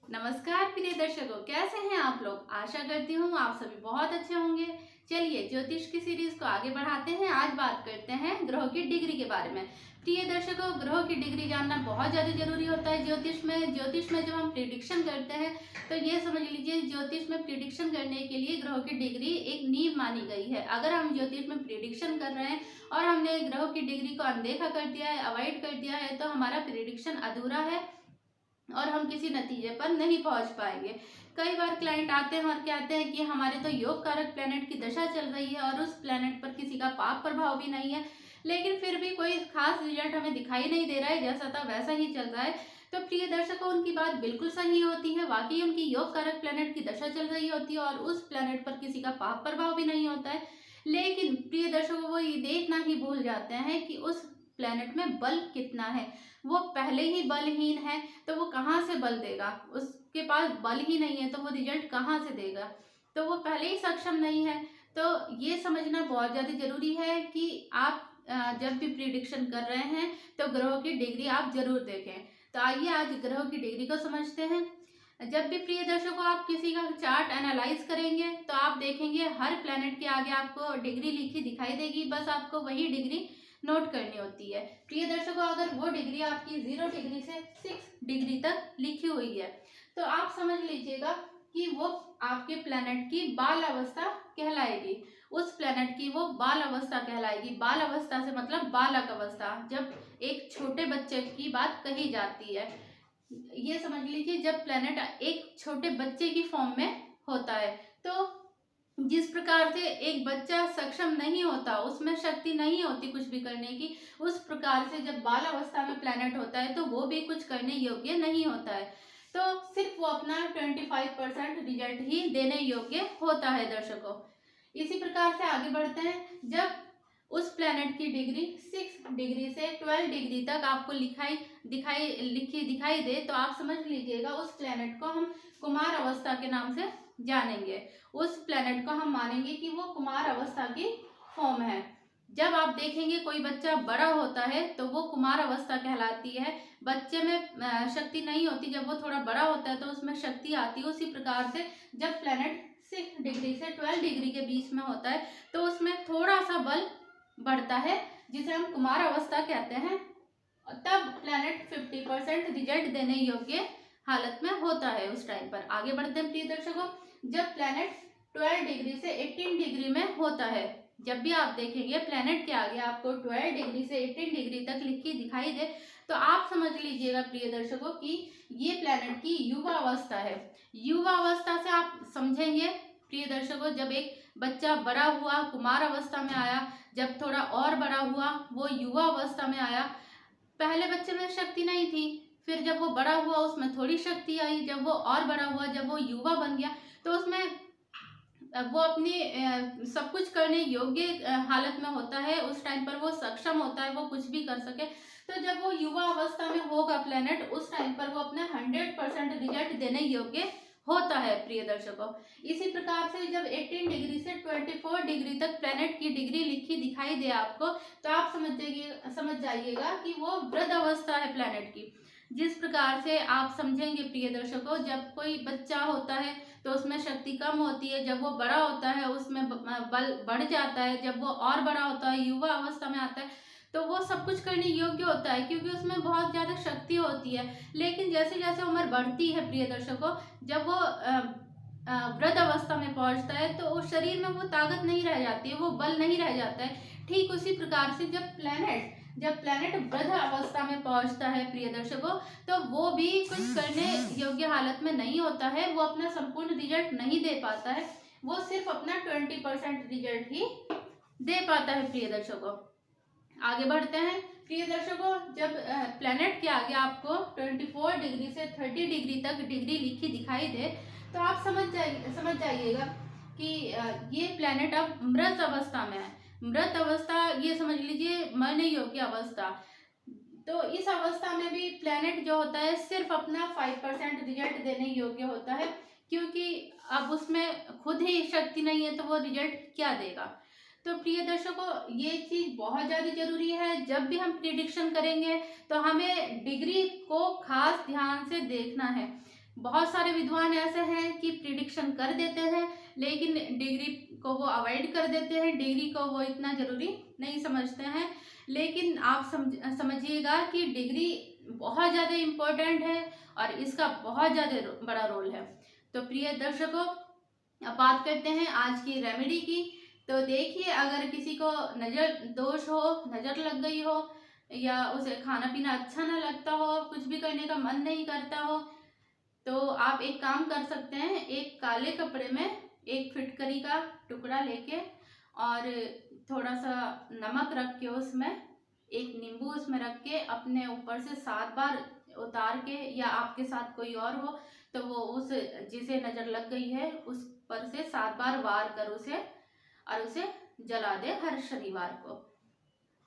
नमस्कार प्रिय दर्शकों, कैसे हैं आप लोग। आशा करती हूँ आप सभी बहुत अच्छे होंगे। चलिए ज्योतिष की सीरीज को आगे बढ़ाते हैं। आज बात करते हैं ग्रहों की डिग्री के बारे में। प्रिय दर्शकों, ग्रहों की डिग्री जानना बहुत ज़्यादा जरूरी होता है ज्योतिष में जब हम प्रिडिक्शन करते हैं तो ये समझ लीजिए, ज्योतिष में प्रिडिक्शन करने के लिए ग्रहों की डिग्री एक नींव मानी गई है। अगर हम ज्योतिष में प्रिडिक्शन कर रहे हैं और हमने ग्रहों की डिग्री को अनदेखा कर दिया है, अवॉइड कर दिया है, तो हमारा प्रिडिक्शन अधूरा है और हम किसी नतीजे पर नहीं पहुंच पाएंगे। कई बार क्लाइंट आते हैं और कहते हैं कि हमारे तो योग कारक प्लेनेट की दशा चल रही है और उस प्लेनेट पर किसी का पाप प्रभाव भी नहीं है, लेकिन फिर भी कोई खास रिजल्ट हमें दिखाई नहीं दे रहा है, जैसा था वैसा ही चल रहा है। तो प्रिय दर्शकों, उनकी बात बिल्कुल सही होती है। वाकई उनकी योग कारक प्लेनेट की दशा चल रही होती है और उस प्लेनेट पर किसी का पाप प्रभाव भी नहीं होता है, लेकिन प्रिय दर्शकों वो ये देखना ही भूल जाते हैं कि उस प्लेनेट में बल कितना है। वो पहले ही बलहीन है तो वो कहाँ से बल देगा, उसके पास बल ही नहीं है तो वो रिजल्ट कहाँ से देगा। तो वो पहले ही सक्षम नहीं है। तो ये समझना बहुत ज़्यादा जरूरी है कि आप जब भी प्रिडिक्शन कर रहे हैं तो ग्रहों की डिग्री आप जरूर देखें। तो आइए आज ग्रहों की डिग्री को समझते हैं। जब भी प्रिय दर्शकों आप किसी का चार्ट एनालाइज करेंगे तो आप देखेंगे हर प्लेनेट के आगे आपको डिग्री लिखी दिखाई देगी, बस आपको वही डिग्री नोट करनी होती है। प्रिय दर्शकों, अगर वो डिग्री आपकी 0 डिग्री से 6 डिग्री तक लिखी हुई है तो आप समझ लीजिएगा कि वो आपके प्लेनेट की बाल अवस्था कहलाएगी। उस प्लेनेट की वो बाल अवस्था कहलाएगी। बाल अवस्था से मतलब बालक अवस्था, जब एक छोटे बच्चे की बात कही जाती है। ये समझ लीजिए जब प्लेनेट एक छोटे बच्चे की फॉर्म में होता है, तो जिस प्रकार से एक बच्चा सक्षम नहीं होता, उसमें शक्ति नहीं होती कुछ भी करने की, उस प्रकार से जब बाल अवस्था में प्लेनेट होता है तो वो भी कुछ करने योग्य नहीं होता है। तो सिर्फ वो अपना 25% रिजल्ट ही देने योग्य होता है दर्शकों। इसी प्रकार से आगे बढ़ते हैं। जब उस प्लेनेट की डिग्री 6 डिग्री से 12 डिग्री तक आपको लिखी दिखाई दे तो आप समझ लीजिएगा उस प्लेनेट को हम कुमार अवस्था के नाम से जानेंगे। उस प्लेनेट को हम मानेंगे कि वो कुमार अवस्था की फॉर्म है। जब आप देखेंगे कोई बच्चा बड़ा होता है तो वो कुमार अवस्था कहलाती है। बच्चे में शक्ति नहीं होती, जब वो थोड़ा बड़ा होता है तो उसमें शक्ति आती है। उसी प्रकार से जब प्लेनेट 6 डिग्री से 12 डिग्री के बीच में होता है तो उसमें थोड़ा सा बल बढ़ता है, जिसे हम कुमार अवस्था कहते हैं। तब प्लेनेट 50% रिजल्ट देने योग्य हालत में होता है उस टाइम पर। आगे बढ़ते हैं प्रिय दर्शकों। जब प्लेनेट 12 डिग्री से 18 डिग्री में होता है, जब भी आप देखेंगे प्लेनेट के आगे आपको 12 डिग्री से 18 डिग्री तक लिखी दिखाई दे तो आप समझ लीजिएगा प्रिय दर्शकों कि ये प्लेनेट की युवा अवस्था है। युवा अवस्था से आप समझेंगे प्रिय दर्शकों, जब एक बच्चा बड़ा हुआ कुमार अवस्था में आया, जब थोड़ा और बड़ा हुआ वो युवा अवस्था में आया। पहले बच्चे में शक्ति नहीं थी, फिर जब वो बड़ा हुआ उसमें थोड़ी शक्ति आई, जब वो और बड़ा हुआ, जब वो युवा बन गया तो उसमें वो अपनी सब कुछ करने योग्य हालत में होता है। उस टाइम पर वो सक्षम होता है, वो कुछ भी कर सके। तो जब वो युवा अवस्था में होगा प्लेनेट, उस टाइम पर वो अपने 100% रिजल्ट देने योग्य होता है प्रिय दर्शकों। इसी प्रकार से जब 18 डिग्री से 24 डिग्री तक प्लेनेट की डिग्री लिखी दिखाई दे आपको तो आप समझ जाइएगा कि वो वृद्ध अवस्था है प्लेनेट की। जिस प्रकार से आप समझेंगे प्रिय दर्शकों, जब कोई बच्चा होता है तो उसमें शक्ति कम होती है, जब वो बड़ा होता है उसमें बल बढ़ जाता है, जब वो और बड़ा होता है युवा अवस्था में आता है तो वो सब कुछ करने योग्य होता है क्योंकि उसमें बहुत ज़्यादा शक्ति होती है। लेकिन जैसे जैसे उम्र बढ़ती है प्रिय दर्शकों, जब वो वृद्ध अवस्था में पहुंचता है तो उस शरीर में वो ताकत नहीं रह जाती है, वो बल नहीं रह जाता है। ठीक उसी प्रकार से जब प्लेनेट वृद्ध अवस्था में पहुंचता है प्रिय दर्शकों तो वो भी कुछ करने योग्य हालत में नहीं होता है, वो अपना संपूर्ण रिजल्ट नहीं दे पाता है, वो सिर्फ अपना 20% रिजल्ट ही दे पाता है प्रिय दर्शकों। आगे बढ़ते हैं प्रिय दर्शकों। जब प्लेनेट के आगे आपको 24 डिग्री से 30 डिग्री तक डिग्री लिखी दिखाई दे तो आप समझ जाइएगा कि ये प्लेनेट अब मृत अवस्था में है। मृत अवस्था ये समझ लीजिए मरने योग्य अवस्था। तो इस अवस्था में भी प्लेनेट जो होता है सिर्फ अपना 5% रिजल्ट देने योग्य होता है, क्योंकि अब उसमें खुद ही शक्ति नहीं है तो वो रिजल्ट क्या देगा। तो प्रिय दर्शकों, ये चीज बहुत ज्यादा जरूरी है। जब भी हम प्रिडिक्शन करेंगे तो हमें डिग्री को खास ध्यान से देखना है। बहुत सारे विद्वान ऐसे हैं कि प्रिडिक्शन कर देते हैं, लेकिन डिग्री को वो अवॉइड कर देते हैं, डिग्री को वो इतना ज़रूरी नहीं समझते हैं। लेकिन आप समझिएगा कि डिग्री बहुत ज़्यादा इम्पोर्टेंट है और इसका बहुत ज़्यादा बड़ा रोल है। तो प्रिय दर्शकों, अब बात करते हैं आज की रेमेडी की। तो देखिए, अगर किसी को नज़र दोष हो, नज़र लग गई हो, या उसे खाना पीना अच्छा ना लगता हो, कुछ भी करने का मन नहीं करता हो, तो आप एक काम कर सकते हैं। एक काले कपड़े में एक फिटकरी का टुकड़ा लेके और थोड़ा सा नमक रख के, उसमें एक नींबू उसमें रख के अपने ऊपर से 7 बार उतार के, या आपके साथ कोई और हो तो वो उस जिसे नज़र लग गई है उस पर से 7 बार वार कर उसे, और उसे जला दे हर शनिवार को।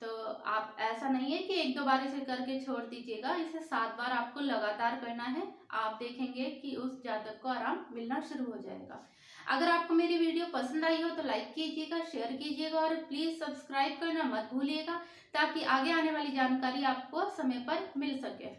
तो आप ऐसा नहीं है कि 1-2 बार इसे करके छोड़ दीजिएगा, इसे 7 बार आपको लगातार करना है। आप देखेंगे कि उस जातक को आराम मिलना शुरू हो जाएगा। अगर आपको मेरी वीडियो पसंद आई हो तो लाइक कीजिएगा, शेयर कीजिएगा और प्लीज़ सब्सक्राइब करना मत भूलिएगा, ताकि आगे आने वाली जानकारी आपको समय पर मिल सके।